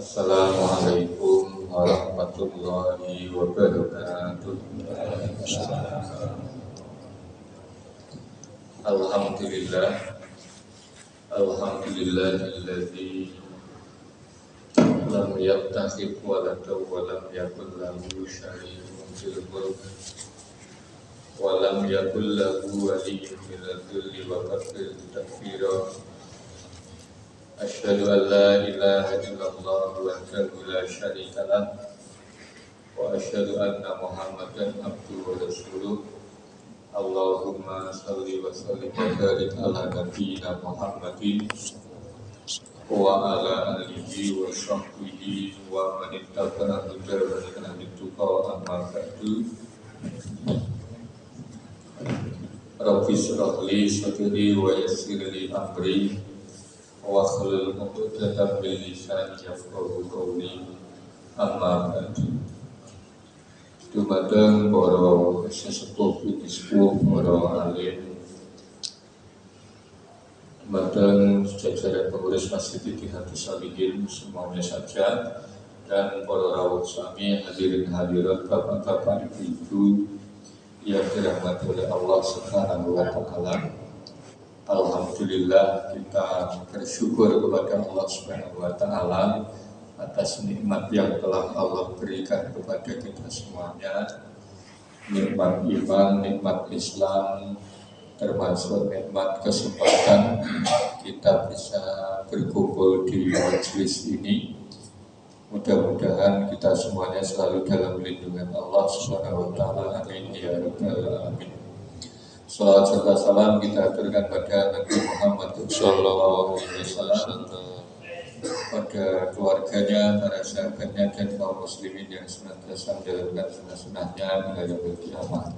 Assalamualaikum warahmatullahi wabarakatuh. Alhamdulillah, alhamdulillahilladzi lam yattakhidh waladan wa lam yakul lahu syarikun fil mulk wa lam yakul lahu waliyyun minadh dhilli wa kabbirhu takbira. Asyhadu an la ilaha illallah wahdahu la syarika lah wa asyhadu anna Muhammadan abduhu wa rasuluh. Allahumma shalli wa sallim wa barik ala nabiyyina Muhammadin wa ala alihi wa sahbihi wa man ittaba'a hudahu ila tuqa amma ba'du. Rabbi shrah li sadri wa yassir li amri wa hlul 'uqdatam min lisani yafqahu qawli. Amma ba'du. Dumateng para sesepuh sepuh para alim, dumateng jajaran pengurus Masjid Ittihadus Shalihin semuanya saja, dan para rawuh sami hadirin hadirat bapak-bapak ibu-ibu yang dirahmati oleh Allah Subhanahu wa taala. Alhamdulillah, kita bersyukur kepada Allah Subhanahu wa taala atas nikmat yang telah Allah berikan kepada kita semuanya. Nikmat iman, nikmat Islam, termasuk nikmat kesempatan kita bisa berkumpul di majelis ini. Mudah-mudahan kita semuanya selalu dalam lindungan Allah Subhanahu wa taala. Amin ya rabbal alamin. Salawat serta salam kita aturkan pada Nabi Muhammad sallallahu alaihi wasallam, pada keluarganya, para sahabatnya, dan kaum muslimin yang senantiasa menjalankan sunnah-sunnahnya hingga yaumil qiyamah.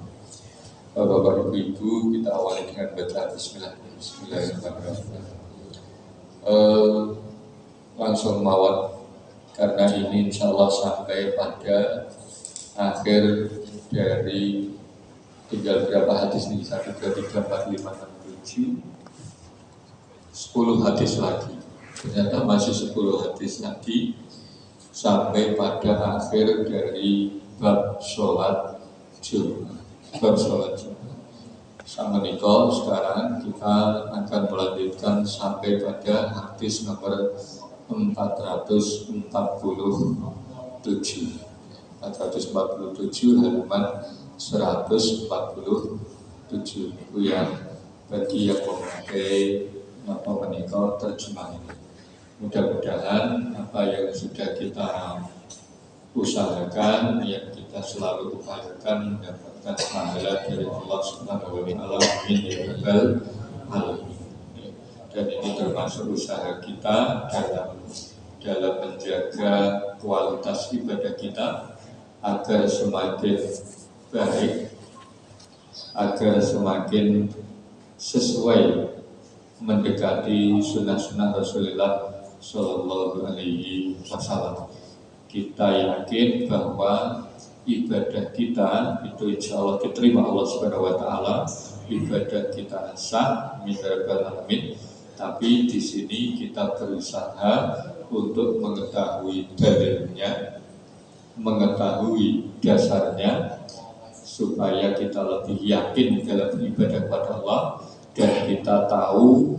Bapak ibu, kita awali dengan baca Bismillahirrahmanirrahim. Langsung mawon, karena ini insya Allah sampai pada akhir dari tinggal berapa hadis nih? 1, 2, 3, 4, 5, 6, 7 10 hadis lagi. Ternyata masih 10 hadis lagi sampai pada akhir dari bab sholat Jumat. Bab sholat Jumat. Sama Niko, sekarang kita akan melanjutkan sampai pada hadis nomor 447 halaman 147 itu yang bagi yang memakai apa menikah terjemah ini. Mudah-mudahan apa yang sudah kita usahakan, yang kita selalu upayakan, mendapatkan pahala dari Allah Subhanahu wa taala. Amin ya rabbal alamin. Dan ini termasuk usaha kita dalam menjaga kualitas ibadah kita agar semakin baik, agar semakin sesuai mendekati sunnah-sunnah Rasulullah Sallallahu Alaihi Wasallam. Kita yakin bahwa ibadah kita itu insya Allah diterima Allah Subhanahu Wa Taala, ibadah kita sah, min rabbal alamin. Tapi di sini kita berusaha untuk mengetahui dalilnya, mengetahui dasarnya, supaya kita lebih yakin dalam ibadah kepada Allah, dan kita tahu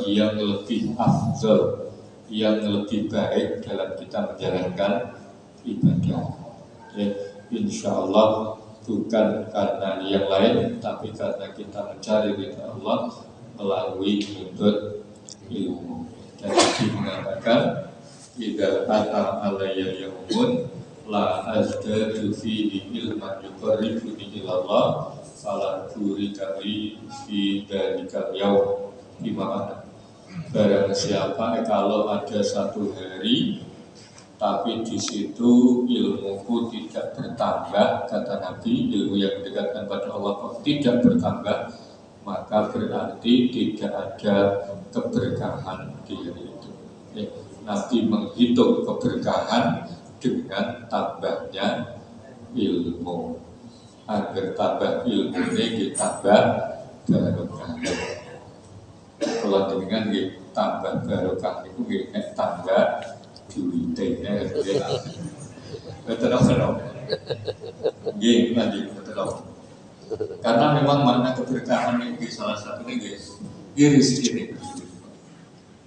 yang lebih afdal, yang lebih baik dalam kita menjalankan ibadah. Insya Allah bukan karena yang lain, tapi karena kita mencari ridha Allah melalui menuntut ilmu. Dan Nabi mengatakan, idza ata alayya yaumun la azdadu fihi ilman yuqarribuni ila Allah fala turikali fi dalikal yaum. Gimana? Barang siapa kalau ada satu hari tapi di situ ilmuku tidak bertambah, kata Nabi, ilmu yang mendekatkan pada Allah tidak bertambah, maka berarti tidak ada keberkahan di hari itu. Nabi menghitung keberkahan dengan tambahnya ilmu. Agar tambah ilmu ini ditambah barokah. Kalau dengan tambah barokah itu tambah duitnya betul. Gini lanjut betul. Karena memang makna keberkahan ini salah satunya guys iris ini.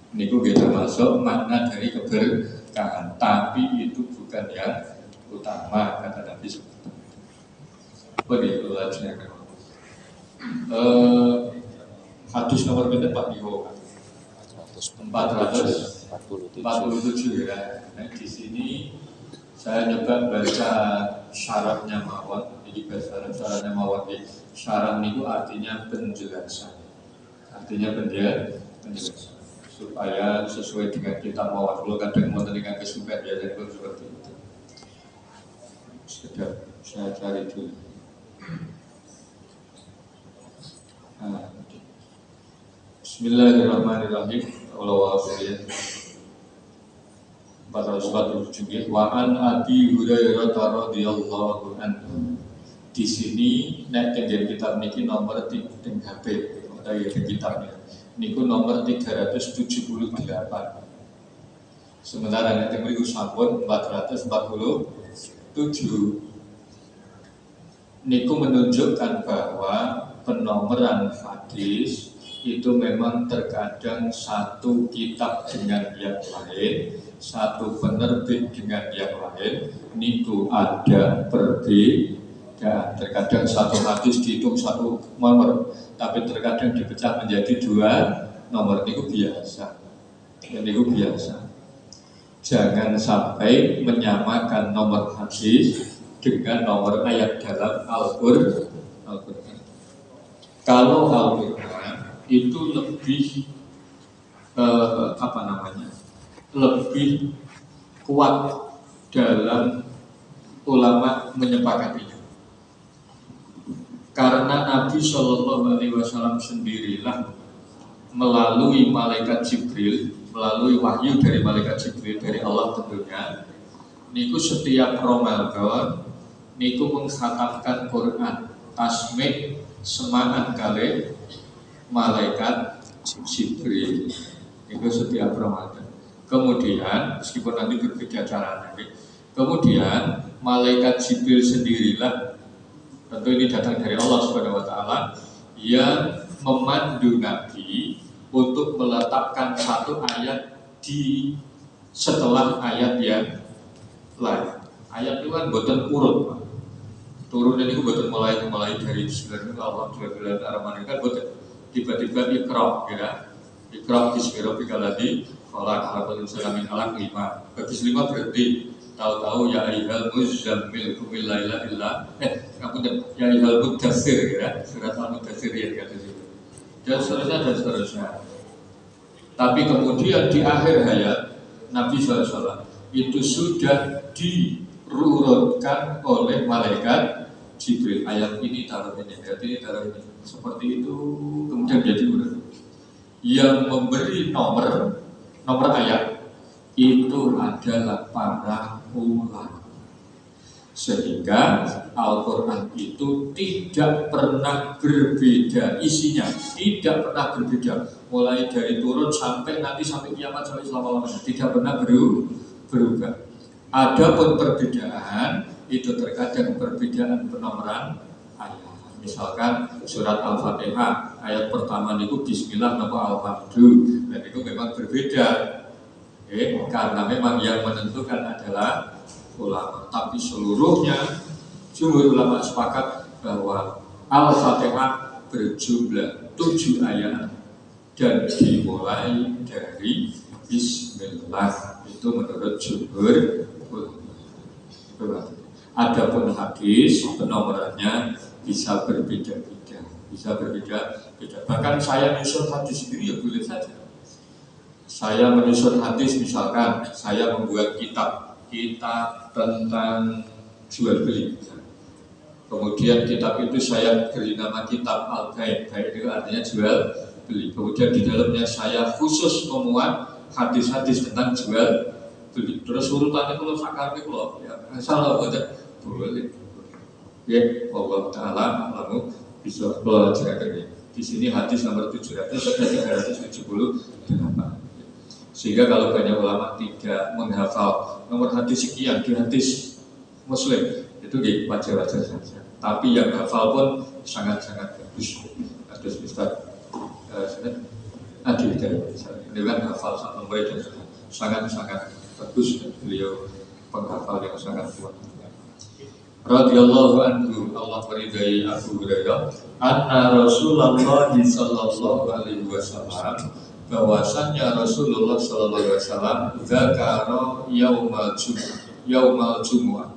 Ini kita masuk makna dari keberkahan, tapi itu bukan yang utama kata Nabi. Begitu aja. Hadis nomor berapa Pak Iwo? 447 ya. Nah, di sini saya nyoba baca syaratnya mawon. Jadi syaratnya mawon ini syarat itu artinya penjelasan. Artinya penjelasan supaya sesuai dengan kitab mawon. Kalau kadang mau dengan kesukaan ya jadi seperti itu. Sudah saya cari dulu. Bismillahirrahmanirrahim. Wa an Abi Hurairah radhiyallahu anhu. Di sini nek tenggen kitab niki nomor 3 HP atau ya kitabnya. Niku nomor 378. Sementara nek teng mriku sampun 447. Niku menunjukkan bahwa penomoran hadis itu memang terkadang satu kitab dengan yang lain, satu penerbit dengan yang lain, niku ada perbedaan. Terkadang satu hadis dihitung satu nomor, tapi terkadang dipecah menjadi 2 nomor. Niku biasa. Niku biasa. Jangan sampai menyamakan nomor hadis dengan nomor ayat dalam Al-Qur'an. Kalau Al-Qur'an itu lebih lebih kuat dalam ulama menyepakatinya. Karena Nabi Shallallahu Alaihi Wasallam sendirilah melalui malaikat Jibril, melalui wahyu dari malaikat Jibril dari Allah tentunya, niku setiap Ramadan niku mengkhatamkan Quran tasmih semangat kali malaikat Jibril itu setiap Ramadan. Kemudian meskipun nanti berbeda caranya, kemudian malaikat Jibril sendirilah, tentu ini datang dari Allah Subhanahu Wa Taala, yang memandu Nabi untuk meletakkan satu ayat di setelah ayat yang lain. Ayat itu kan boten urut, Pak. Turun ini bukan mulai dari Bismillahirrahmanirrahim kan bukan tiba-tiba ikra ya, ikra bismillahirrahmanirrahim lagi kalau harapan salamin alam 5 habis 5 berhenti tahu-tahu ya ayyuhal muzammil qumil laila illa ya ayyuhal mudaththir ya, surat al-mudaththir ya kata itu dan seterusnya. Tapi kemudian di akhir hayat Nabi SAW itu sudah diurutkan oleh malaikat Jibril, ayat ini taruh ini, ayat ini taruh ini, seperti itu. Kemudian jadi urut. Yang memberi nomor ayat itu adalah para ulama. Sehingga Al-Quran itu tidak pernah berbeda isinya, tidak pernah berbeda. Mulai dari turun sampai nanti sampai kiamat sampai selama-lamanya tidak pernah berubah. Adapun perbedaan itu terkadang perbedaan penomoran ayat. Misalkan surat Al-Fatihah ayat pertama itu Bismillah napa Alhamdulillah, dan itu memang berbeda. Karena memang yang menentukan adalah ulama. Tapi seluruhnya jumhur ulama sepakat bahwa Al-Fatihah berjumlah 7 ayat dan dimulai dari Bismillah. Itu menurut jumhur ulama. Adapun hadis penomorannya bisa berbeda-beda, Bahkan saya menyusun hadis sendiri ya boleh saja. Saya menyusun hadis, misalkan saya membuat kitab tentang jual beli. Kemudian kitab itu saya beri nama kitab Al-Baik. Baik itu artinya jual beli. Kemudian di dalamnya saya khusus memuat hadis-hadis tentang jual beli. Terus urutannya kalau sakarnya kalau ya salah boleh. Ya, Allah Taala lalu bisa belajar ini. Di sini hadis nomor 700 dan 378. Sehingga kalau banyak ulama tidak menghafal nomor hadis sekian di hadis Muslim, itu wajar-wajar saja. Tapi yang hafal pun sangat-sangat bagus. Hadis Ustaz Adi dari kan hafal satu nomor itu sangat-sangat bagus. Beliau penghafal yang sangat kuat. Radhiyallahu anhu, Allah meridai Abu Hurairah, anna Rasulullah sallallahu alaihi wasallam, bahwasannya Rasulullah sallallahu alaihi wasallam dzakara yaumal jumu'ah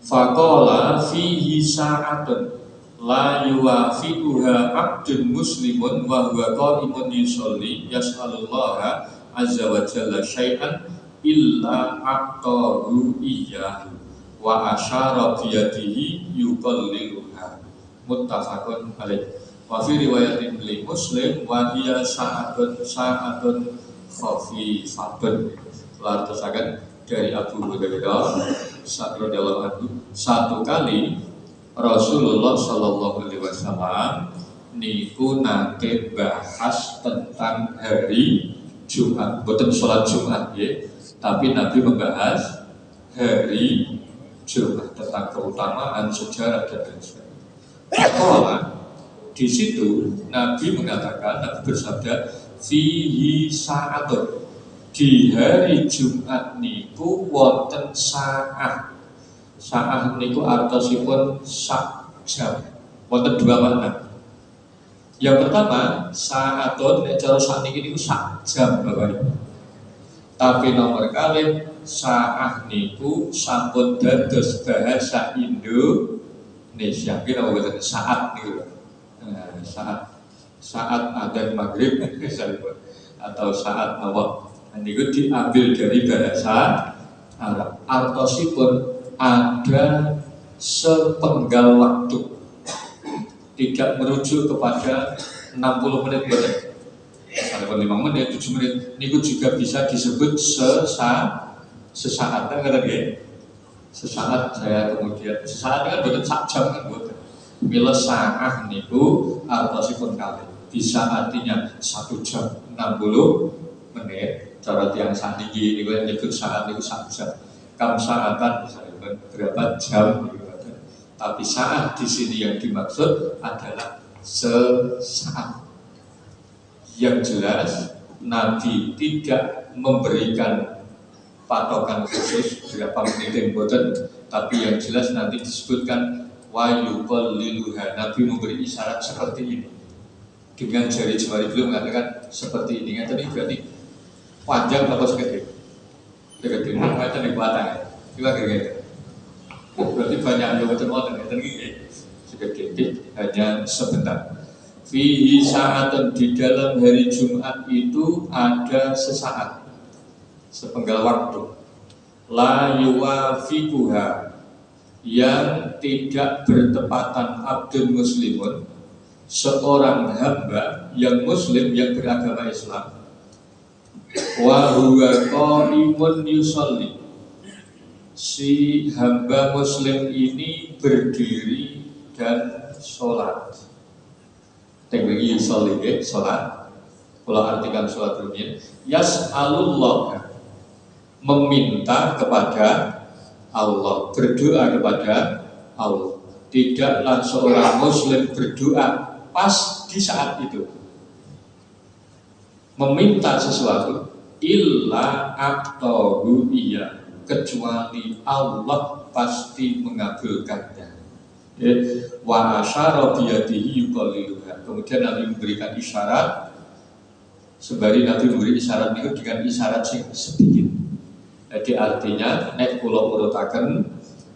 faqala fihi sa'atun la yuwafiquha 'abdun muslimun wa huwa qa'imun yusolli yas'alullaha azza wa jalla syai'an illa a'tahu iyyahu wa asyara biyadihi yuqalliluha. Muttafaqun alaih. Wa fi riwayatin li Muslim wa hiya sa'atun khafifatun. Lantasaken dari Abu Hurairah radhiyallahu anhu, satu kali Rasulullah sallallahu alaihi wasallam niku nate bahas tentang hari Jumat, bukan sholat Jumat ya, tapi Nabi membahas hari Jumat tentang keutamaan, sejarah dan lain sebagainya. Di situ Nabi mengatakan, Nabi bersabda, fihi sa'atun, di hari Jumat niku wonten sa'ah. Sa'ah niku artosipun sak jam. Wonten dua makna. Yang pertama, sa'atun cara sakniki niku sak jam Bapak Ibu. Tapi nomor kali sa'ah niku sampun dados bahasa Indonesia. Kita ngomongin saat niku. Saat adzan maghrib atau saat awal. Niku diambil dari bahasa Arab. Artosipun ada sepenggal waktu, tidak merujuk kepada 60 menit betul. Ada 5 menit, 7 menit. Niku juga bisa disebut sesaat. Kan ya? Sesaat saya kemudian sesaat kan betul sak jam kan betul. Bila saat niku artosipun kali bisa artinya 1 jam 60 menit. Cara tiang saat ini niku yang nyebut saat niku 1 jam. Kam saatan misalnya berapa jam gitu. Tapi saat di sini yang dimaksud adalah sesaat. Yang jelas Nabi tidak memberikan patokan khusus berapa menit yang boten, tapi yang jelas nanti disebutkan wa yuqalliluha. Nabi memberi isyarat seperti ini dengan jari jemari beliau mengatakan seperti ini. Tadi berarti panjang atau segede? Segede. Macam di batang. Coba kira-kira. Berarti banyak yang boten-boten segede hanya sebentar. Fihi sa'atun, di dalam hari Jumat itu ada sesaat, sepenggal waktu. La yuwafiquha, yang tidak bertepatan abdun muslimun, seorang hamba yang muslim yang beragama Islam. Wa huwa qa'imun yusolli, si hamba muslim ini berdiri dan sholat. Teknologi yusolli, sholat. Kalau artikan sholat rumiyin, yas'alullah, meminta kepada Allah, berdoa kepada Allah. Tidaklah seorang muslim berdoa pas di saat itu meminta sesuatu illa aqtahu iya, kecuali Allah pasti mengabulkannya. Wa asyara biyadihi yuqalliluha. Kemudian Nabi memberikan isyarat, sembari Nabi memberi isyarat itu dengan isyarat sedikit. Jadi artinya nek kula urutaken,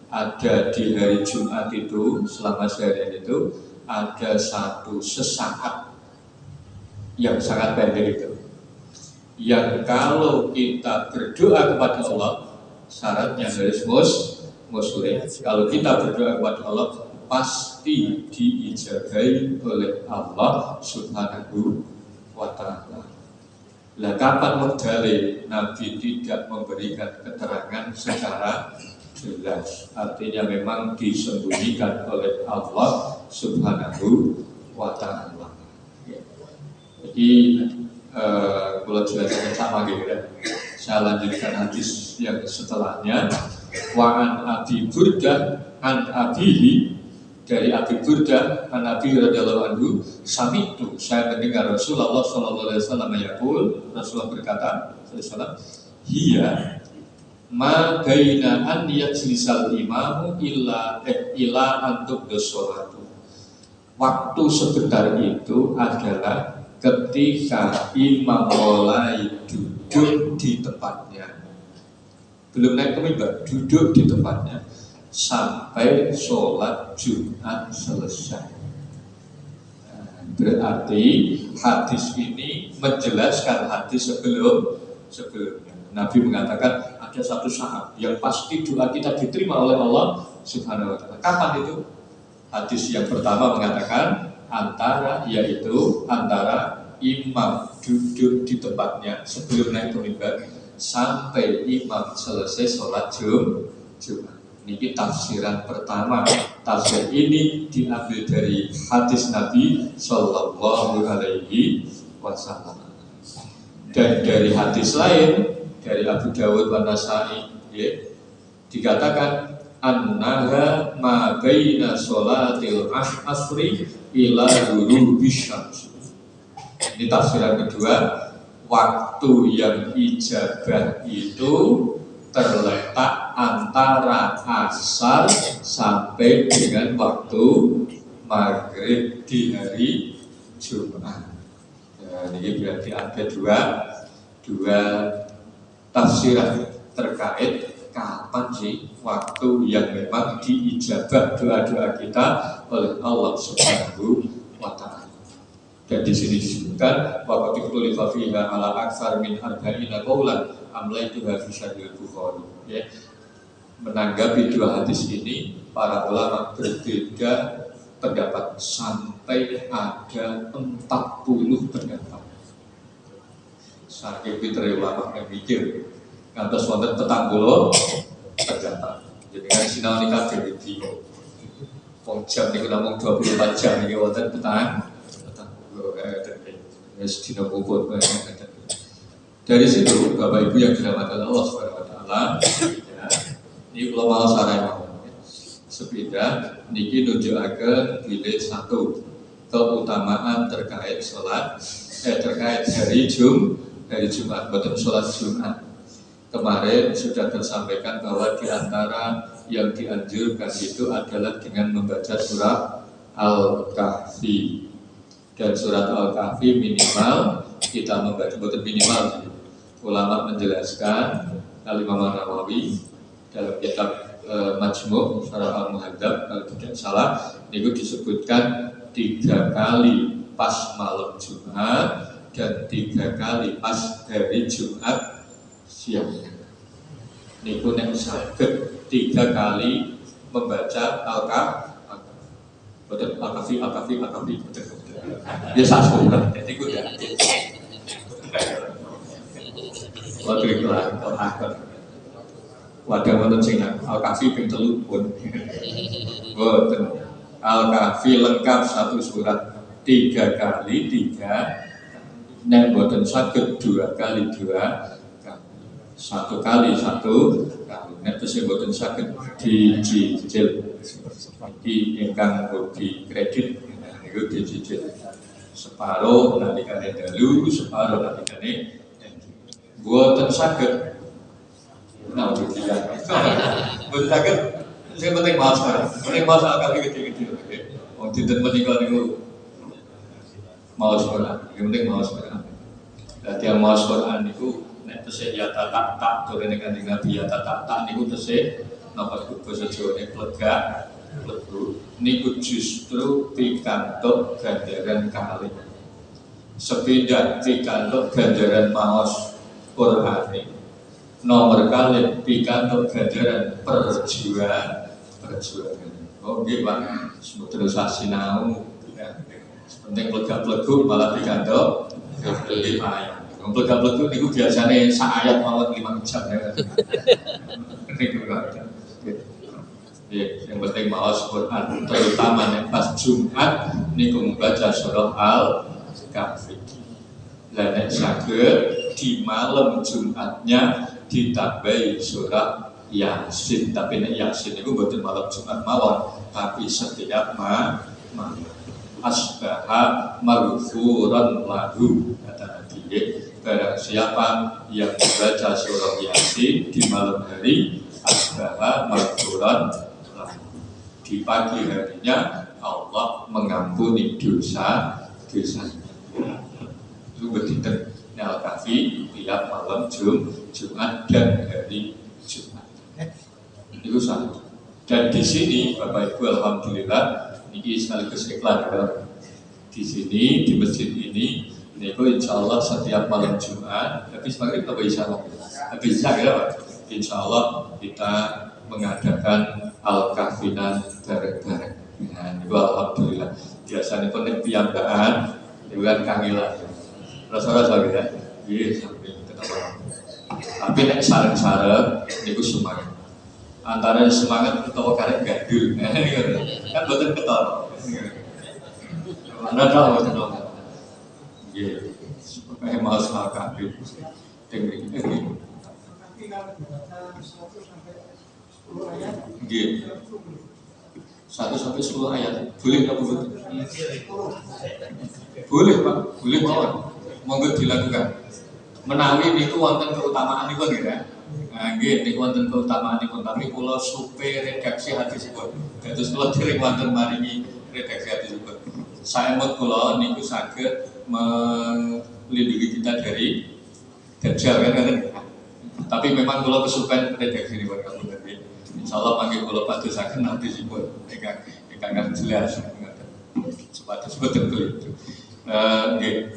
ada di hari Jumat itu selama seharian itu ada satu sesaat yang sangat pendek itu, yang kalau kita berdoa kepada Allah syaratnya harus muslim. Kalau kita berdoa kepada Allah pasti diijabai oleh Allah Subhanahu wa ta'ala. Lah kapan modale Nabi tidak memberikan keterangan secara jelas, artinya memang disembunyikan oleh Allah Subhanahu wa ta'ala. Jadi Kalau jelaskan sama gitu ya. Saya lanjutkan hadis yang setelahnya. Wa an Abi Burdah an Abihi, dari Abi Burdah an Abi radhiyallahu anhu, sami'tu, saya mendengar Rasulullah sallallahu alaihi wasallam yaqul, Rasulullah berkata sallallahu hiya ma baina an yajlisal imamu illa an tubdas sholatu. Waktu sebentar itu adalah ketika imam mulai duduk di tempatnya, belum naik ke mimbar, duduk di tempatnya sampai sholat Jumat selesai. Berarti hadis ini menjelaskan hadis sebelumnya. Nabi mengatakan ada satu saat yang pasti doa kita diterima oleh Allah Subhanahu wa taala. Kapan itu? Hadis yang pertama mengatakan antara imam duduk di tempatnya sebelum naik ke mimbar sampai imam selesai sholat Jumat. Ini tafsiran pertama. Tafsir ini diambil dari hadis Nabi Sallallahu Alaihi Wasallam. Dan dari hadis lain dari Abu Dawud wa Nasa'i dikatakan annaha ma baina sholatil asri ila ghurubisy syams. Ini tafsiran kedua, waktu yang ijabah itu terletak antara asar sampai dengan waktu maghrib di hari Jumat. Ya, ini berarti ada dua tafsiran terkait kapan sih waktu yang memang diijabah doa-doa kita oleh Allah Subhanahu wa taala. Dan di sini disebutkan wa qad ikhtalafa fiha ala aktsar min arba'ina qaulan amlaituha fi syarhil Bukhari. Ya. Menanggapi dua hadis ini, para ulama berbeda pendapat sampai ada 40 pendapat. Saking pintere ulama yang mikir ngantos wonten 40 pendapat. Jadi kan sinau ning kabeh iki. Wong jam niku namung 24 jam iki wonten petang. Dari situ Bapak Ibu yang dirahmati Allah Subhanahu wa taala, ya, ini kula mau saran sepeda niki nunjukaken pilih satu keutamaan terkait salat terkait hari Jumat, betul salat Jumat. Kemarin sudah tersampaikan bahwa di antara yang dianjurkan itu adalah dengan membaca surat Al-Kahfi. Dan surat Al-Kahfi minimal kita membaca, betul minimal. Ulama menjelaskan Al-Imam Nawawi dalam kitab Majmu' Syarah Al-Muhadzab, kalau tidak salah, itu disebutkan 3 kali pas malam Jumat dan 3 kali pas hari Jumat siang. Niku nek saged 3 kali membaca Al-Kahfi. Ya satu kan, jadi gue ya. Waktu itu wadah wonten sing Al-Kahfi ping 3 pun. Boten. Al-Kahfi lengkap satu surat 3 kali 3. Nek boten saged 2 kali 2. 1 kali 1 kali. Nek tesih boten saged dicicil. Iki ingkang hobi kredit niku dicicil. Separuh nalikane dalu, separuh nalikane boten saged. Nah, tidak. Boten saged. Sing penting maos. Penting maos kali gede-gede. Wong dinten menika niku maos Quran. Yang penting maos Quran. Dadi maos Quran niku nek tesih ya tak turune Kanjeng Nabi ya tak niku tesih napa basa Jawane plegak lebu niku justru pikantuk ganjaran kali. Sepeda pikantuk ganjaran maos Quran. Nomor kali pikantuk ganjaran perjuangan. Oh nggih Pak, terus sinau. Penting plegak-pleguk malah pikantuk beli ayat. Plegak-pleguk niku biasane sak ayat mawon 5 jam ya. Niku kan. Ya, yang penting maos Quran, terutama nek pas Jumat niku membaca surah Al-Kahfi. Lah nek saged di malam Jumatnya ditambahi surat Yasin, tapi nek Yasin itu bukan malam Jumat mawon, tapi setiap malam. Asbaha maghfuran lahu, kata Nabi, barang siapa yang membaca surah Yasin di malam hari, asbaha maghfuran lahu, di pagi harinya Allah mengampuni dosa-dosanya. Itu bertindak Al-Kahfi tiap malam Jumat dan hari Jumat. Itu satu. Dan di sini Bapak Ibu alhamdulillah ini sekaligus iklan ya. Di sini di masjid ini insya Allah setiap malam Jumat habis maghrib atau isya habis isya ya Pak. Insya Allah kita mengadakan Al-Kahfinan bareng-bareng. Nah, itu alhamdulillah. Biasanya pun piyambakan itu kan kangelan. Rasa-rasa gitu ya. Iya sampai ketemu. Tapi nek sareng-sareng niku semangat. Antara semangat atau karek gadul, kan betul ketara. Mana tahu betul dong? Iya, supaya mau semangat gadul. Tinggi. Iya. 1-10 ayat, boleh nggak bu? Boleh Pak, boleh mawon. Monggo dilakukan. Menawi niku wonten keutamaanipun ya. Nah, nggih niku wonten keutamaanipun, tapi kula supe redaksi hadisipun. Dados kula dereng wonten maringi redaksi hadisipun. Saemut kula niku saged melindungi kita dari dajjal kan. Tapi memang kula kesupen redaksi nipun ngapunten. Insyaallah panggil kula padosaken hadisipun ingkang jelas. Sepados boten begitu. Nggih.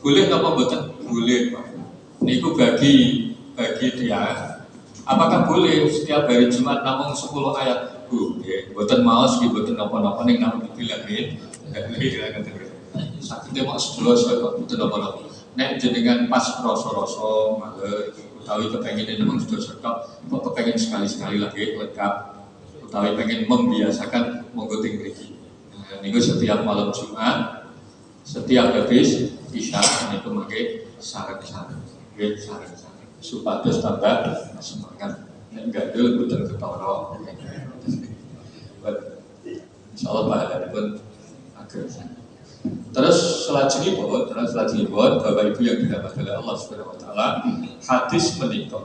Boleh napa mboten? Boleh, Pak. Niku bagi dia. Apakah boleh setiap hari Jumat namung 10 ayat? Nggih, mboten maos nggih mboten napa-napa ning namung dibilang nggih. Sakite mok sedolos kok mboten napa-napa. Nek jenengan pas rasa-rasa malah utawi kepengin namung sedolos kok kepengin sekali-sekali lagi lengkap utawi pengen membiasakan monggo teng mriki. Niku setiap malam Jumat setiap habis isya niku mangke sareng-sareng nggih sareng-sareng supados tambah semangat nek gadul boten ketara. Insyaallah pahalipun ageng. Terus selanjutnya Bapak Ibu yang dirahmati oleh Allah Subhanahu wa taala, hadis menika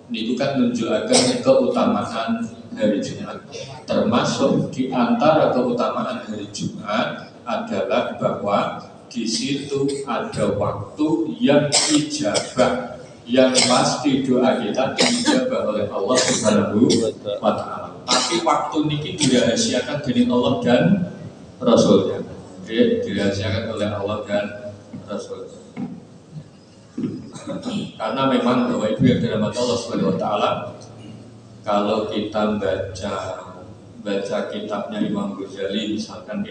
niku kan nunjukaken keutamaan hari Jumat. Termasuk di antara keutamaan hari Jumat adalah bahwa di situ ada waktu yang ijabah, yang pasti doa kita dijabah oleh Allah Subhanahu wa taala. Tapi waktu niki dirahasiakan dari Allah dan Rasulnya. Dirahasiakan oleh Allah dan Rasulnya. Karena memang Bapak Ibu yang dirahmati Allah Subhanahu wa taala, kalau kita baca kitabnya Imam Ghazali misalkan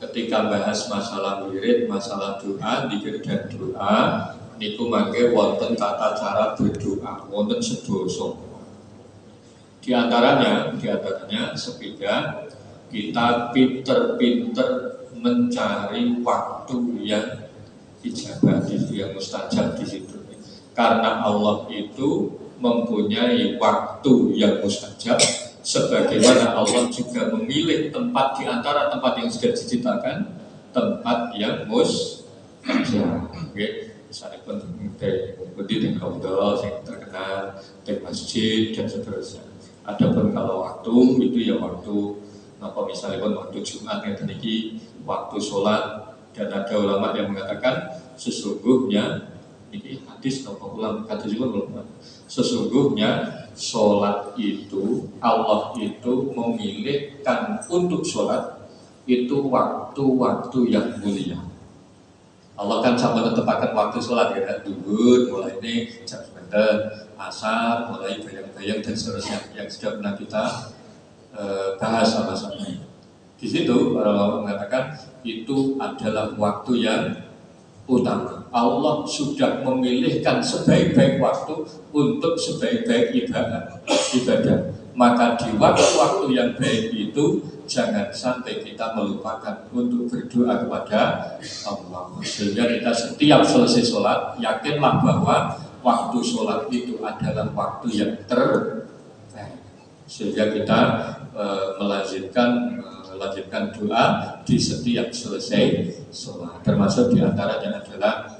ketika bahas masalah wirid, masalah doa, zikir dan doa, niku mangke wonten tata cara berdoa, wonten sedoso. Di antaranya sepiga kita pinter-pinter mencari waktu yang ijabah, yang mustajab di situ. Karena Allah itu mempunyai waktu yang mustajab, sebagaimana Allah juga memilih tempat di antara tempat yang sudah diciptakan, tempat yang mustajab. Misalnya pun di Raudhah yang terkenal, di masjid dan seterusnya. Adapun kalau waktu itu ya waktu misalnya pun waktu Jumat yang tadi waktu sholat, dan ada ulama yang mengatakan sesungguhnya ini hadis ulama kata juga ulama, sesungguhnya sholat itu Allah itu memilihkan untuk sholat itu waktu-waktu yang mulia. Allah kan sama menetapkan waktu sholat ya, duhur mulai ini jam 9, asar mulai bayang-bayang dan seterusnya yang sudah pernah kita bahas sama-sama. Di situ para ulama mengatakan itu adalah waktu yang utama. Allah sudah memilihkan sebaik-baik waktu untuk sebaik-baik ibadah. Maka di waktu-waktu yang baik itu jangan sampai kita melupakan untuk berdoa kepada Allah. Sehingga kita setiap selesai sholat yakinlah bahwa waktu sholat itu adalah waktu yang terbaik. Sehingga kita melazimkan doa di setiap selesai sholat. Termasuk diantaranya adalah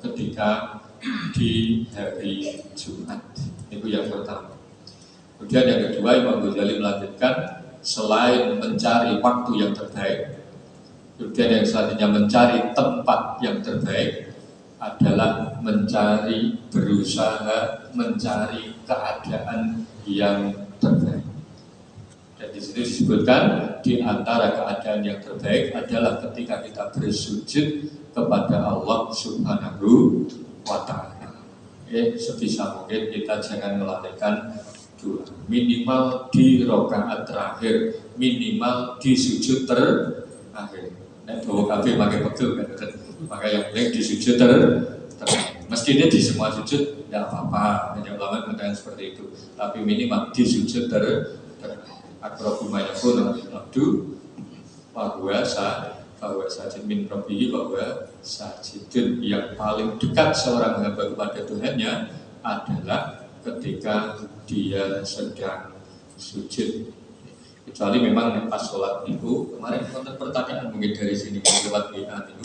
ketika di hari Jumat. Itu yang pertama. Kemudian yang kedua, Imam Ghazali melanjutkan selain mencari waktu yang terbaik, kemudian yang selanjutnya mencari tempat yang terbaik adalah berusaha mencari keadaan yang terbaik. Dan di situ disebutkan di antara keadaan yang terbaik adalah ketika kita bersujud kepada Allah Subhanahu wa Ta'ala. Sebisa mungkin kita jangan melalaikan doa, minimal di rakaat terakhir, minimal di sujud terakhir. Nek bawa kafe pakai pegel kan, maka yang penting di sujud terakhir. Mestinya di semua sujud tidak apa-apa, banyak ulama mengatakan seperti itu. Tapi minimal di sujud terakhir. Akrabu ma yakunu abdu wa huwa sajid min rabbihi wa huwa sajidun. Yang paling dekat seorang hamba kepada Tuhannya adalah ketika dia sedang sujud. Kecuali memang pas sholat itu, kemarin konten pertanyaan mungkin dari sini lewat WA itu.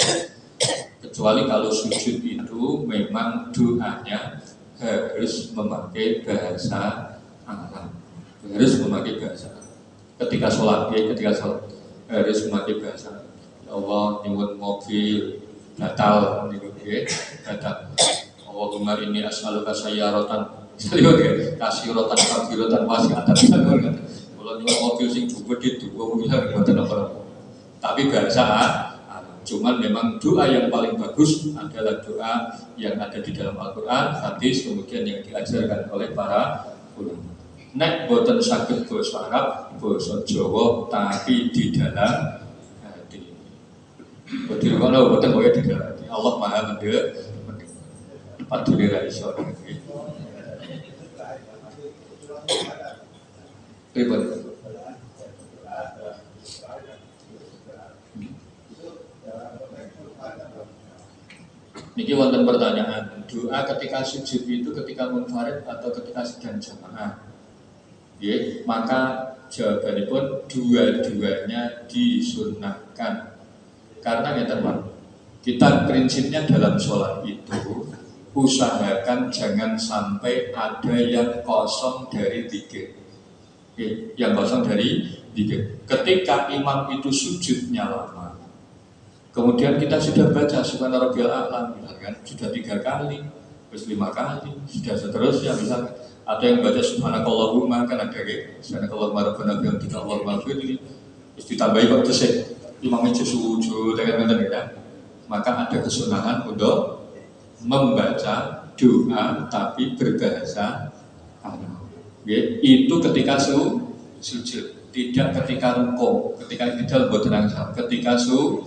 Kecuali kalau sujud itu memang doanya harus memakai bahasa Arab. Harus memakai bahasa Arab. Ketika sholat harus memakai bahasa Arab. Ya Allah, nyuwun mobil batal batal. Allahumma inni as'aluka sayyaratan kasiratan kabiratan wasi'atan. Kalau nyuwun mobil sing gede dua bisa mboten apa-apa. Tapi bahasa Arab. Cuman memang doa yang paling bagus adalah doa yang ada di dalam Al-Qur'an, hadis, kemudian yang diajarkan oleh para ulama. Nek boten saged basa Arab, basa Jawa tapi di dalam hati. Boten kono boten kowe di dalam hati. Allah Maha mendengar. Padune ra iso. Ribet. Niki wonten pertanyaan, doa ketika sujud itu ketika munfarid atau ketika sedang jamaah? Ya, maka jawabannya pun dua-duanya disunnahkan. Karena kita prinsipnya dalam sholat itu usahakan jangan sampai ada yang kosong dari zikir. Yang kosong dari zikir. Ketika imam itu sujudnya lama, kemudian kita sudah baca Subhana Rabbiyal A'la, misalkan sudah 3 kali, terus 5 kali, sudah seterusnya, misalkan ada yang baca Subhanakallahumma, kan ada kayak Subhanakallahumma Rabbana bihamdika Allahumma firli, terus ditambahi kok terus imamnya sujud dengan ya. Maka ada kesunahan untuk membaca doa tapi berbahasa Arab. Itu ketika sujud, tidak ketika rukuk, ketika kita buat tenang, ketika sujud.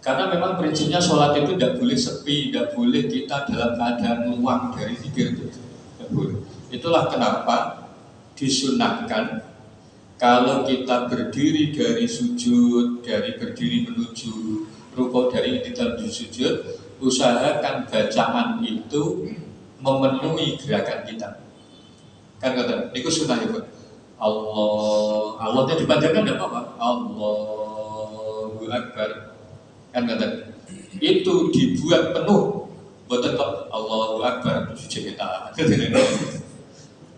Karena memang prinsipnya sholat itu tidak boleh sepi, tidak boleh kita dalam keadaan luang dari zikir itu. Tidak boleh. Itulah kenapa disunahkan kalau kita berdiri dari sujud, dari berdiri menuju rukuk, dari dalam sujud, usahakan bacaan itu memenuhi gerakan kita. Kan kata, itu sunnah itu. Allahnya dipanjangkan tidak apa-apa. Allahu Akbar. Kan kata, itu dibuat penuh. Betul kok Allahu Akbar suci kita.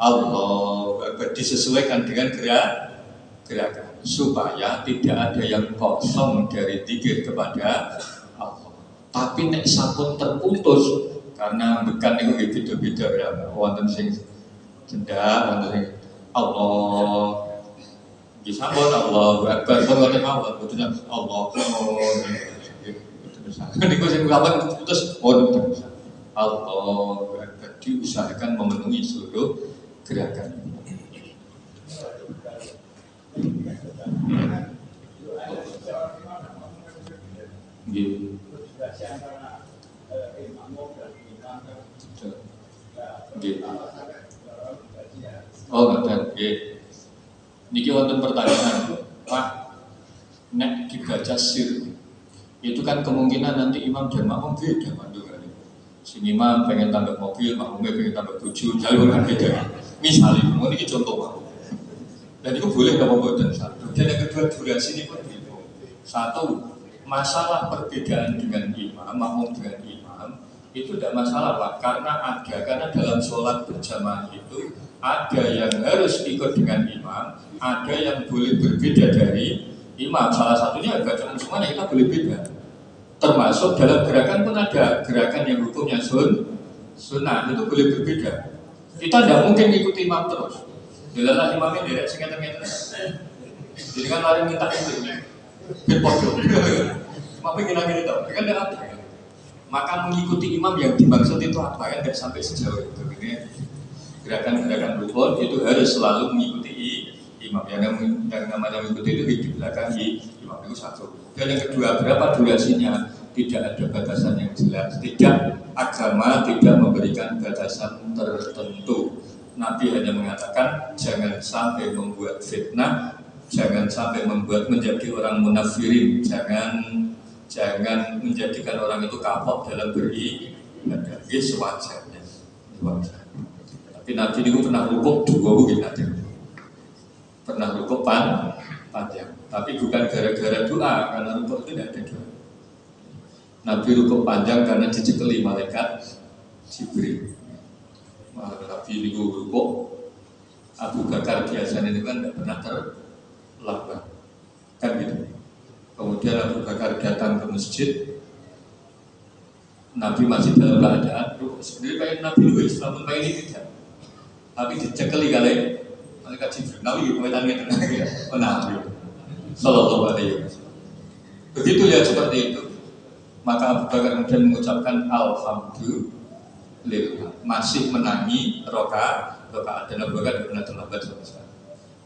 Allahu Akbar disesuaikan dengan gerakan supaya tidak ada yang kosong dari zikir kepada Allah. Tapi nek sampun terputus karena bekan itu beda-beda ya. Wonten sing cendak, wonten sing Allah disampun Allahu Akbar, wonten mawon betul Allah. Niku sing kapan putus wonten Allahu Akbar, diusahakan memenuhi seluruh gerakan. Nggih. Oh, ngoten nggih. Niki wonten pertanyaan, Pak, nek dibaca sir itu kan kemungkinan nanti imam dan makmum beda mandungane. Si imam pengen tambah mobil, makmumnya pengen tambah tujuh, jalur kan beda. Misalnya, ini contoh Pak. Dan itu boleh nggak membuat satu. Dan yang kedua durasi ini pun begitu. Satu, masalah perbedaan dengan imam, makmum dengan imam itu tidak masalah Pak, karena dalam sholat berjamaah itu ada yang harus ikut dengan imam, ada yang boleh berbeda dari imam. Salah satunya bacaan semuanya kita boleh beda. Termasuk dalam gerakan pun ada gerakan yang hukumnya sunnah itu boleh berbeda. Kita tidak mungkin ikuti imam terus. Jelaslah imamnya direk singkat-singkat. Jadi kan lari minta itu, berpojok. Imamnya gini-gini tau, kan tidak ada. Maka mengikuti imam yang dimaksud itu apa kan tidak sampai sejauh itu. Ini gerakan-gerakan rukun itu harus selalu mengikuti imam. Yang namanya mengikuti itu di belakang imam itu satu. Dan yang kedua, berapa durasinya? Tidak ada batasan yang jelas. Tidak, agama tidak memberikan batasan tertentu. Nabi hanya mengatakan jangan sampai membuat fitnah, jangan sampai membuat menjadi orang munafirin, jangan menjadikan orang itu kapok dalam beribadah. Ini sewajarnya. Tapi Nabi itu pernah rukuk dua mungkin nanti. Pernah rukuk panjang. Tapi bukan gara-gara doa, karena rukuk itu tidak ada doa. Nabi rukuk panjang karena dicekeli malaikat Jibril. Nabi itu rukuk, Abu Bakar biasanya itu kan tidak pernah terlambat, kan gitu. Kemudian Abu Bakar datang ke masjid, Nabi masih dalam keadaan rukuk. Sebenarnya kayak Nabi Luis, namun kayak ini tidak. Tapi dicekeli kali malaikat Jibril. Nabi kaitannya dengan Nabi Sallallahu Alaihi Wasallam. Begitu ya seperti itu. Maka Abu Bakar kemudian mengucapkan Alhamdulillah, masih menangi rokaat dan Abu Bakar tidak pernah terlambat sama sekali.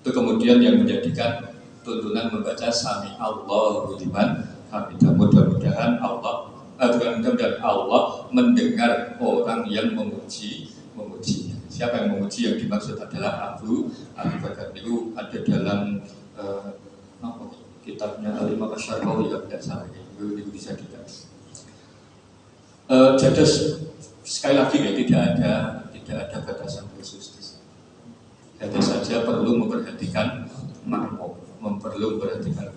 Itu kemudian yang menjadikan tuntunan membaca Sami Allahu liman hamidah. Mudah-mudahan Allah mendengar orang yang memujinya. Siapa yang memuji? Yang dimaksud adalah Abu Bakar. Itu ada dalam kitabnya Al-Imam Asy-Syarqawi ya, tidak salah itu bisa dikasih. Jadi sekali lagi ya tidak ada batasan khusus. Hanya saja perlu memperhatikan makmum, memperhatikan.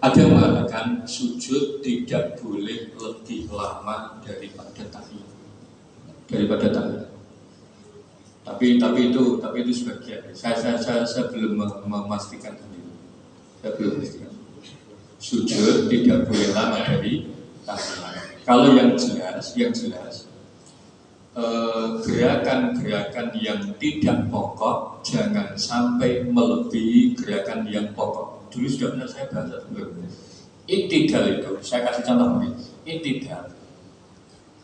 Ada yang mengatakan sujud tidak boleh lebih lama daripada tahiyat. Tapi itu sebagian. Saya belum memastikan sendiri. Saya belum memastikan. Sujud tidak boleh lama dari tahiyat. Kalau yang jelas gerakan-gerakan yang tidak pokok jangan sampai melebihi gerakan yang pokok. Dulu sudah pernah saya bahas sebelumnya. I'tidal itu, saya kasih contoh ini. I'tidal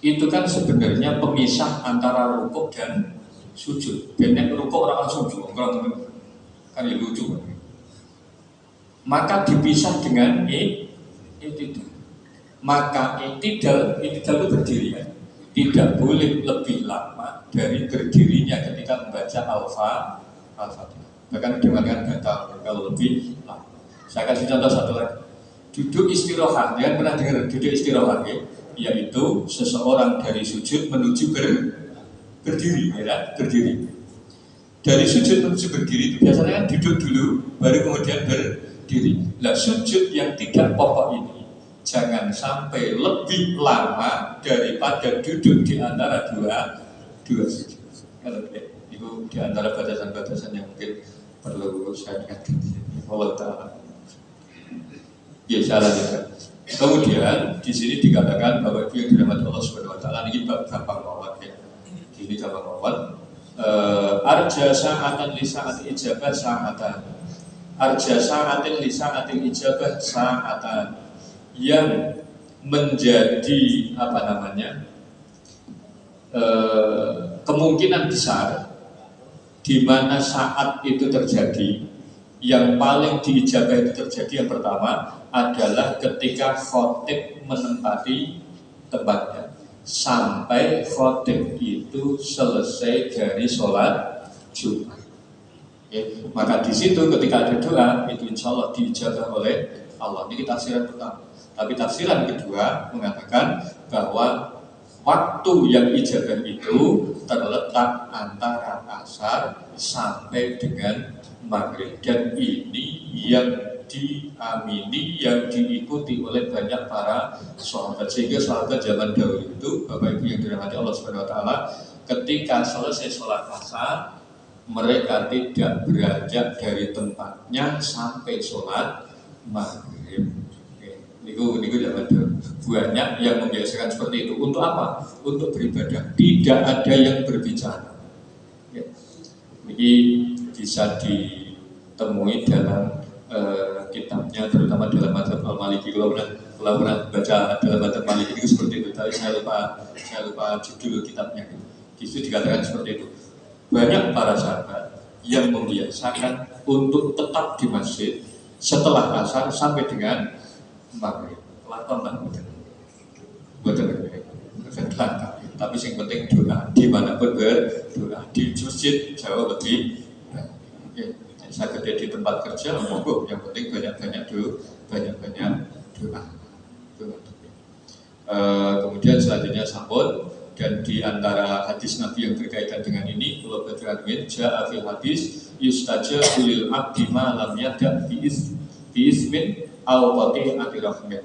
itu kan sebenarnya pemisah antara rukuk dan sujud. Benar rukuk orang langsung sujud, kan ya lucu. Maka dipisah dengan i'tidal. Maka i'tidal itu berdiri ya. Tidak boleh lebih lama dari berdirinya ketika membaca Al-Fatihah. Bahkan dengan batal kalau lebih lama. Saya kasih contoh satu lagi. Duduk istirahat, ya pernah dengar duduk istirahat ya? Yaitu seseorang dari sujud menuju berdiri, ya, berdiri. Dari sujud menuju berdiri itu biasanya kan duduk dulu, baru kemudian berdiri. Nah, sujud yang tidak pokok ini jangan sampai lebih lama daripada duduk di antara dua sujud. Kalau itu di antara batasan-batasan yang mungkin perlu saya ingatkan. Allah Ta'ala. Ya, salah juga. Kemudian di sini dikatakan bahwa itu yang dirahmati Allah Subhanahu Wa Ta'ala ini gampang banget ya. Ini gampang banget. Arja sa'atan li sa'ati ijabah sa'atan. Arja sa'atin li sa'atin ijabah sa'atan. Yang menjadi kemungkinan besar di mana saat itu terjadi, yang paling diijabah itu terjadi yang pertama adalah ketika khotib menempati tempatnya. sampai khotib itu selesai dari sholat Jumat. Maka di situ ketika ada doa itu insya Allah diijabah oleh Allah. Ini tafsiran pertama. Tapi tafsiran kedua mengatakan bahwa waktu yang ijabah itu terletak antara asar sampai dengan maghrib, dan ini yang diamini, yang diikuti oleh banyak para sahabat. Sehingga sahabat zaman dahulu itu, Bapak Ibu yang dirahmati Allah Subhanahu Wa Taala, ketika selesai sholat asar mereka tidak beranjak dari tempatnya sampai sholat maghrib. Niku zaman dahulu. Banyak yang membiasakan seperti itu. Untuk apa? Untuk beribadah. Tidak ada yang berbicara. Ini bisa ditemui dalam kitabnya, terutama dalam mazhab Al-Maliki. Kalau pernah baca dalam mazhab Maliki itu seperti itu. Tapi saya lupa judul kitabnya. Di situ dikatakan seperti itu. Banyak para sahabat yang membiasakan untuk tetap di masjid setelah asar sampai dengan maghrib. Lakon betul. Tapi yang penting doa dimanapun berdoa, di masjid jauh lebih. Saya kerja di tempat kerja, monggo. Yang penting banyak doa. Kemudian selanjutnya sambut. Dan di antara hadis Nabi yang berkaitan dengan ini, kalau berkaitan ja'a fil hadis yustajabu lil abdi ma lam yada' bi ismin aw qati'ati rahmin.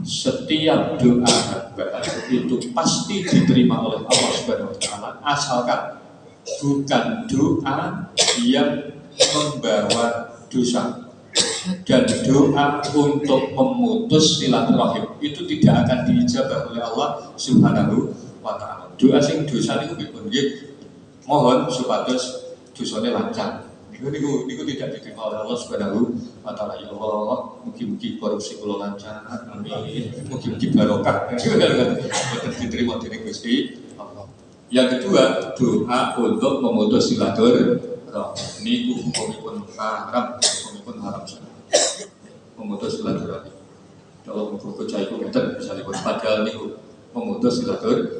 Setiap doa hamba itu pasti diterima oleh Allah Subhanahu Wa Taala, asalkan bukan doa yang membawa dosa. Dan doa untuk memutus silaturahim itu tidak akan diijabah oleh Allah Subhanahu Wa Taala. Doa sing dosa niku nggih mohon supados dosane lancar. Niku tidak diterima oleh Allah Subhanahu Wa Taala. Ya Allah, mugi-mugi korupsi kula lancar. Amin. Mugi-mugi barokah. Boten diterima dening Gusti Allah. Yang kedua, doa untuk memutus silaturahim. Niku hukumipun haram sangat. Memutus silaturahim. Kalau buku cai itu misalnya padahal niku memutus silaturahim.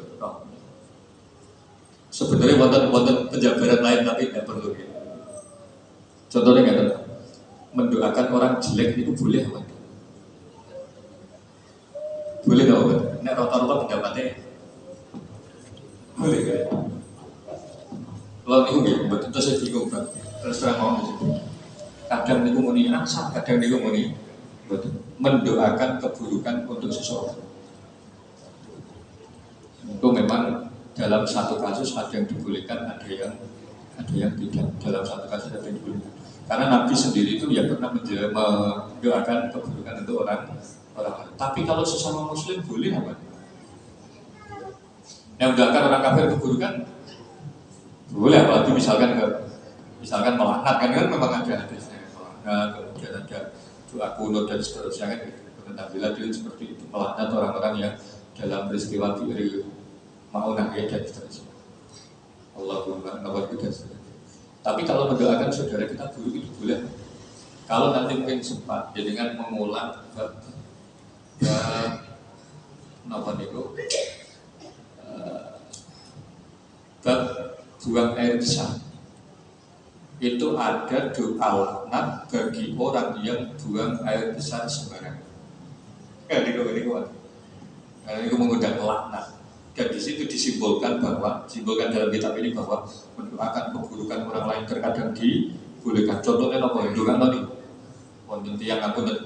Sebenarnya wonten penjabaran lain tapi tidak perlu. Contohnya nggak, mendoakan orang jelek itu boleh apa? Boleh nggak apa? Nek rata-rata pendapatnya boleh nggak? Kalau niku nggih, betul saya bingung kan. Terus terang ngomong. Kadang niku muni asal, kadang niku muni mendoakan keburukan untuk seseorang. Itu memang dalam satu kasus ada yang dibolehkan, ada yang tidak. Dalam satu kasus ada yang dibolehkan. Karena Nabi sendiri itu ya pernah mendoakan keburukan untuk orang lain. Tapi kalau sesama Muslim boleh apa? Yang mendoakan orang kafir keburukan boleh, apalagi misalkan melaknat kan memang ada hadisnya. Kemudian ada doa kunut dan seterusnya kan tentang bila diri seperti itu, melaknat orang-orang yang dalam peristiwa diri maunah dan seterusnya. Allahumma nawar dan seterusnya. Tapi kalau mendoakan saudara kita buruk itu boleh. Kalau nanti mungkin sempat jadi dengan mengulang bab buang air besar. Itu ada doa laknat bagi orang yang buang air besar sembarangan. Karena itu mengundang laknat. Dan di situ disimbolkan dalam kitab ini bahwa mendoakan keburukan orang lain terkadang dibolehkan. Contohnya apa? Doa nanti, wonten tiyang ngapunten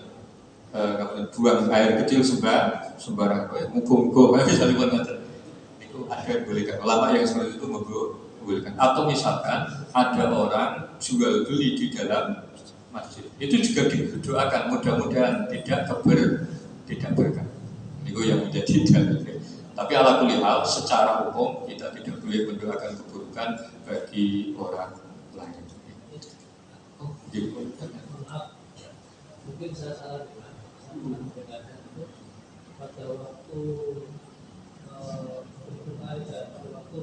buang air kecil sembarangan. Muga-muga bisa dibuat. Itu ada yang bolehkan. Ulama yang seperti itu membolehkan. Atau misalkan ada orang jual beli di dalam masjid, itu juga didoakan mudah-mudahan tidak berkah. Itu yang menjadi dalil. Tapi ala kulli hal secara umum kita tidak boleh mendoakan keburukan bagi orang lain. Mungkin saya salah dengar pada waktu pada waktu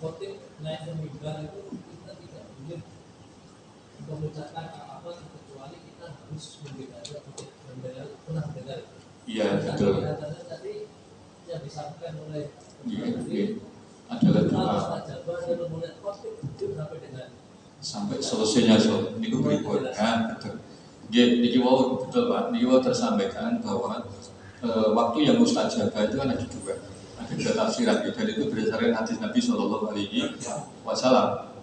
khotib naik ke mimbar itu kita tidak boleh mengucapkan apa-apa kecuali kita harus membedakan pernah mendengar. Iya betul. Tadi yang disampaikan akan mulai adalah doa sampai selesainya sholat. Ini berikut kan, betul. Niki wau betul Pak. Niki wau tersampaikan bahwa waktu yang mustajabah itu kan ada dua. Ada dua tafsiran, dan itu berdasarkan hadis Nabi Shallallahu Alaihi Wasallam.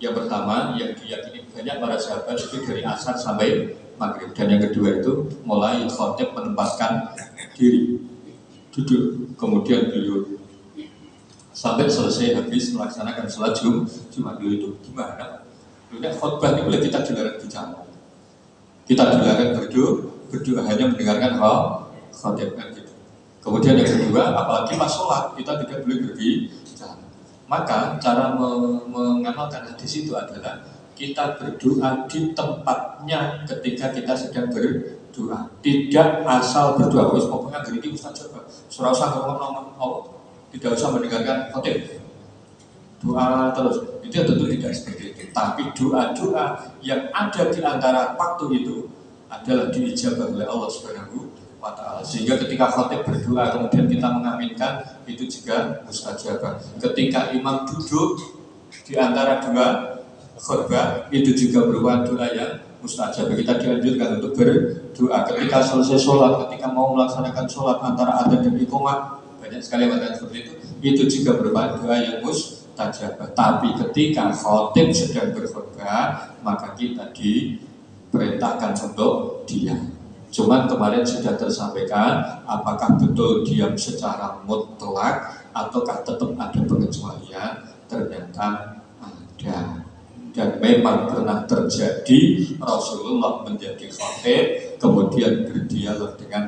Yang pertama yang diyakini banyak para sahabat itu dari asar sampai maghrib, dan yang kedua itu mulai khotib menempatkan diri duduk, kemudian beliau sampai selesai habis melaksanakan sholat Jumat. Beliau itu gimana? Beliau khotbah ini boleh kita dilarang bicara, kita dilarang berdoa hanya mendengarkan khotib kan gitu. Kemudian yang kedua, apalagi pas sholat kita tidak boleh berbicara. Maka cara mengamalkan hadis itu adalah kita berdoa di tempatnya ketika kita sedang berdoa, tidak asal berdoa. Pokoknya hari ini mustajabah, surah usah ngomong tidak usah mendengarkan khotib, doa terus. Itu tentu tidak seperti itu. Tapi doa-doa yang ada di antara waktu itu adalah diijabah oleh Allah Subhanahu wa Ta'ala. Sehingga ketika khotib berdoa kemudian kita mengaminkan, itu juga mustajabah. Ketika imam duduk di antara dua khutbah, itu juga berupa doa yang mustajabah. Kita dianjurkan untuk berdoa ketika selesai sholat, ketika mau melaksanakan sholat antara adzan dan iqamah, banyak sekali bacaan seperti itu juga berupa doa yang mustajabah. Tapi ketika khotib sedang berkhutbah, maka kita diperintahkan untuk diam. Cuman kemarin sudah tersampaikan, apakah betul diam secara mutlak ataukah tetap ada pengecualian? Ternyata ada, dan memang pernah terjadi Rasulullah menjadi khatib kemudian berdialog dengan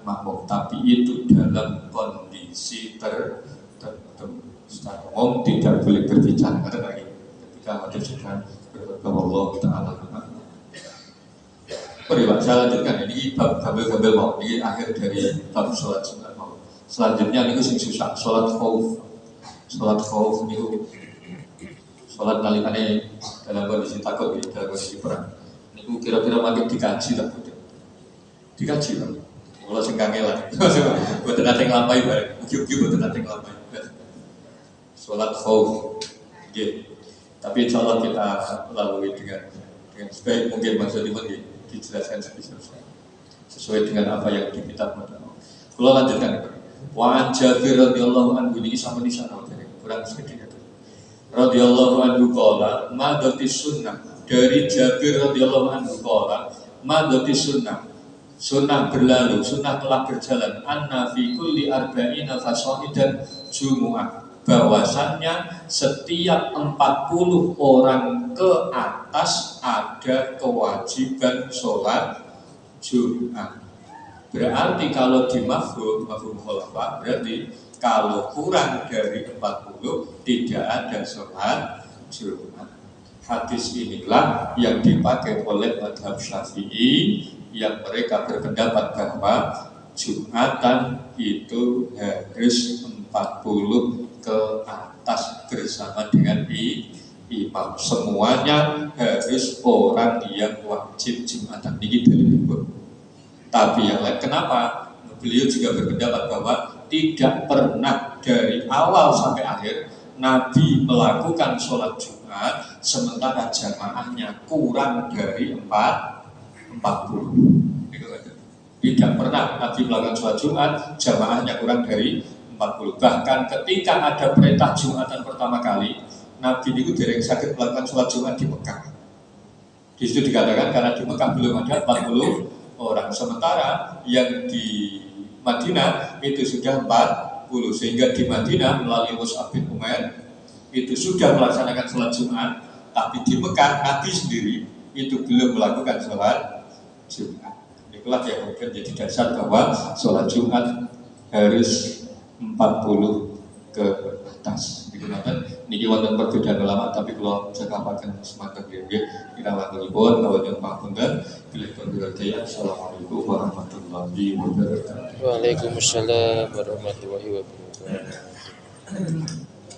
makmum, tapi itu dalam kondisi tertentu. Secara umum tidak boleh berbicara lagi ketika ada sedang berkhutbah. Allah Ta'ala. Pak, saya lanjutkan, ini bab gabel mau, ini akhir dari bab sholat sunat mau. Selanjutnya ini sing susah, sholat khauf. Sholat khauf ini sholat nalikane dalam kondisi takut, dalam kondisi perang. Ini kira-kira makin dikaji lah, dikaji lah. Kalau sing kangelan, buat nanti ngelampai bareng, mungkin buat nanti ngelampai. Sholat khauf, tapi insya Allah kita lalui dengan sebaik mungkin maksudnya dijelaskan sesuai dengan apa yang diminta pada Allah. Kalau lanjutkan, wa Jabir radhiyallahu anhu, ini sama di sana kurang sedikit itu. Radhiyallahu anhu qala madati sunnah, dari Jabir radhiyallahu anhu qala madati sunnah berlalu, sunnah telah berjalan, anna fi kulli arba'ina fasaidan jumu'ah, bahwasannya setiap 40 orang ke atas ada kewajiban sholat Jumat. Berarti kalau di mafhum khulafah, berarti kalau kurang dari 40 tidak ada sholat Jumat. Hadis inilah yang dipakai oleh mazhab Syafi'i, yang mereka berpendapat bahwa Jumatan itu harus 40 ke atas bersama dengan imam. Semuanya harus orang yang wajib Jumatan. Ini dalilnya. Tapi yang lain, kenapa? Beliau juga berpendapat bahwa tidak pernah dari awal sampai akhir Nabi melakukan sholat Jumat sementara jamaahnya kurang dari 40. Tidak pernah Nabi melakukan sholat Jumat jamaahnya kurang dari 40. Bahkan ketika ada perintah Jumatan pertama kali, Nabi itu dereng sakit melakukan sholat Jumat di Mekah. Di situ dikatakan karena di Mekah belum ada 40 orang, sementara yang di Madinah itu sudah 40, sehingga di Madinah melalui Mus'ab bin Umair itu sudah melaksanakan sholat Jumat, tapi di Mekah Nabi sendiri itu belum melakukan sholat Jumat. Itulah yang kemudian jadi dasar bahwa sholat Jumat harus 40 ke atas. Niki wonten perbedaan ulama, tapi kalau saya kabarkan semacam dia kita lakukan pun kalau yang pangapunten pilih pemberdayaan. Assalamualaikum warahmatullahi wabarakatuh. Waalaikumsalam warahmatullahi wabarakatuh.